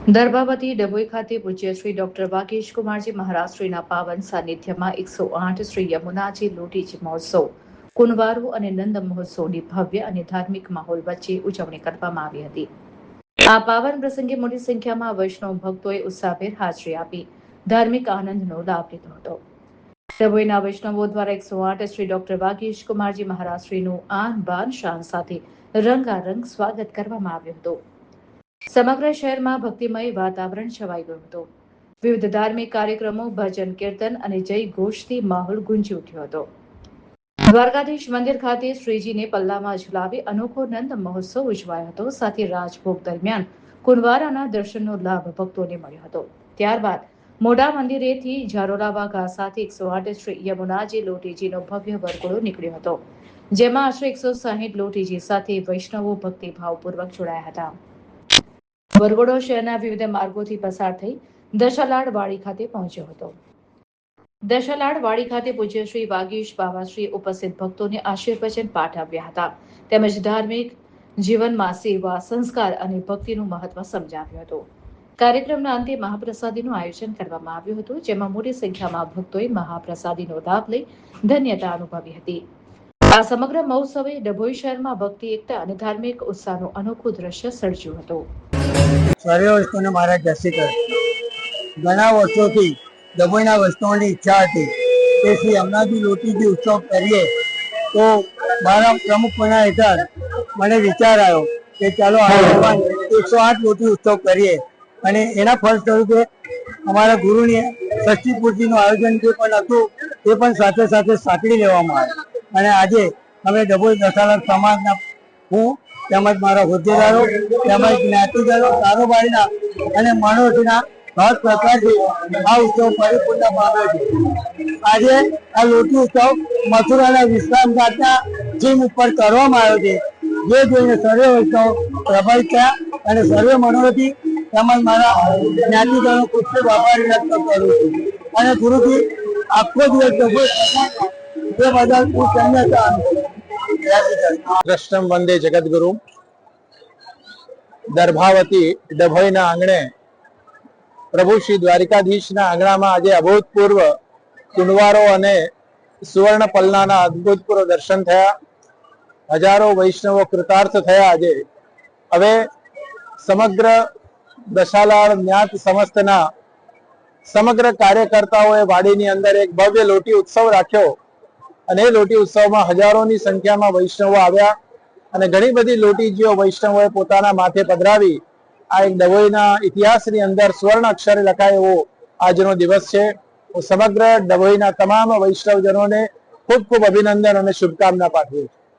દર્ભાવતી ડભોઈ ખાતે પૂજ્ય શ્રી ડોક્ટર વાગીશ કુમારજી મહારાજશ્રીના પાવન સાનિધ્યમાં 108 શ્રી યમુનાજી લોટીજી મહોત્સવ કુનવારો અને નંદ મહોત્સવની ભવ્ય અને ધાર્મિક માહોલ વચ્ચે ઉજવણી કરવામાં આવી હતી। આ પાવન પ્રસંગે મોટી સંખ્યામાં વૈષ્ણવ ભક્તોએ ઉત્સાહભેર હાજરી આપી ધાર્મિક આનંદનો લાભ લીધો હતો। ડભોઈના વૈષ્ણવો દ્વારા 108 શ્રી ડોક્ટર વાગીશ કુમારજી મહારાજશ્રીનું આન બાન શાન સાથે રંગારંગ સ્વાગત કરવામાં આવ્યું હતું। સમગ્ર શહેરમાં ભક્તિમય વાતાવરણ છવાઈ ગયું હતું। વિવિધ ધાર્મિક કાર્યક્રમો, ભજન, કીર્તન અને જય ઘોષથી માહોલ ગુંજી ઉઠ્યો હતો। દ્વારકાધીશ મંદિર ખાતે શ્રીજીને પલ્લામાં ઝુલાવી અનોખો નંદ મહોત્સવ ઉજવાયો હતો। સાથે રાજભોગ દરમિયાન કુંવારાના દર્શનનો લાભ ભક્તોને મળ્યો હતો। ત્યારબાદ મોઢા મંદિરેથી જારોલા વાઘા સાથે 108 શ્રી યમુનાજી લોટીજીનો ભવ્ય વરઘોડો નીકળ્યો હતો, જેમાં આશરે 160 લોટીજી સાથે વૈષ્ણવો ભક્તિભાવપૂર્વક જોડાયા હતા। વરઘોડો શહેરના વિવિધ માર્ગોથી પસાર થઈ દશાલાડ વાડી ખાતે પહોંચ્યો હતો। દશાલાડ વાડી ખાતે પૂજ્ય શ્રી વાગીશ બાવાશ્રી ઉપસ્થિત ભક્તોને આશીર્વચન પાઠવ્યા હતા, તેમજ ધાર્મિક જીવનમાં સેવા, સંસ્કાર અને ભક્તિનું મહત્વ સમજાવ્યું હતું। કાર્યક્રમના અંતે મહાપ્રસાદીનું આયોજન કરવામાં આવ્યું હતું, જેમાં મોટી સંખ્યામાં ભક્તોએ મહાપ્રસાદીનો લાભ લઈ ધન્યતા અનુભવી હતી। આ સમગ્ર મહોત્સવે ડભોઈ શહેરમાં ભક્તિ, એકતા અને ધાર્મિક ઉત્સાહનું અનોખું દ્રશ્ય સર્જ્યું હતું। સર્વે વૈષ્ણવને મારા જય શ્રી કૃષ્ણ। ઘણા વર્ષોથી ડભોઈના વૈષ્ણવની ઈચ્છા હતી કે શ્રી યમુનાજી લોટીજી ઉત્સવ કરીએ, તો મારા પ્રમુખપણા હેઠળ મને વિચાર આવ્યો કે ચાલો આ 108 લોટી ઉત્સવ કરીએ। અને એના ફળ સ્વરૂપે અમારા ગુરુની ષષ્ઠી પૂર્તિનું આયોજન જે પણ હતું એ પણ સાથે સાથે સાંકળી લેવામાં આવ્યું। અને આજે અમે ડભોઈ દશાલાડ સમાજના હું તેમજ મારા હોદ્દેદારો તેમજ જ્ઞાતિજનો, કારોબારીના અને મનોજના ભાગ પ્રકારથી આ ઉત્સવ પરિપૂર્ણ પામ્યો છે। આજે આ લોટી ઉત્સવ મથુરાના વિશ્રામ ઘાટના જીમ ઉપર કરવામાં આવ્યો છે, જે જોઈને સર્વે વૈષ્ણવ પ્રભાવિત થયા અને સર્વે મનોરથી તેમજ મારા જ્ઞાતિજનો ખૂબ ખૂબ આભાર વ્યક્ત કરું છું। અને ગુરુજી આખો દિવસ ડભોઈ એ બદલ હું ધન્યતા અનુભવું। કૃષ્ણ વંદે જગદગુરુ। દર્ભાવતી ડભોઈના આંગણે પ્રભુ શ્રી દ્વારિકાધીશના આંગણામાં આજે અભૂતપૂર્વ કુંવારો અને સુવર્ણ પલ્લાના અદભુતપૂર્વ દર્શન થયા। હજારો વૈષ્ણવો કૃતાર્થ થયા। આજે હવે સમગ્ર દશાલાડ જ્ઞાત સમસ્તના સમગ્ર કાર્યકર્તાઓએ વાડીની અંદર એક ભવ્ય લોટી ઉત્સવ રાખ્યો અને એ લોટી ઉત્સવમાં હજારોની સંખ્યામાં વૈષ્ણવો આવ્યા અને ઘણી બધી લોટીજીઓ વૈષ્ણવોએ પોતાના માથે પધરાવી આ એક ડભોઈના ઇતિહાસની અંદર સુવર્ણ અક્ષરે લખાય એવો આજનો દિવસ છે। હું સમગ્ર ડભોઈના તમામ વૈષ્ણવજનોને ખૂબ ખૂબ અભિનંદન અને શુભકામના પાઠવું છું।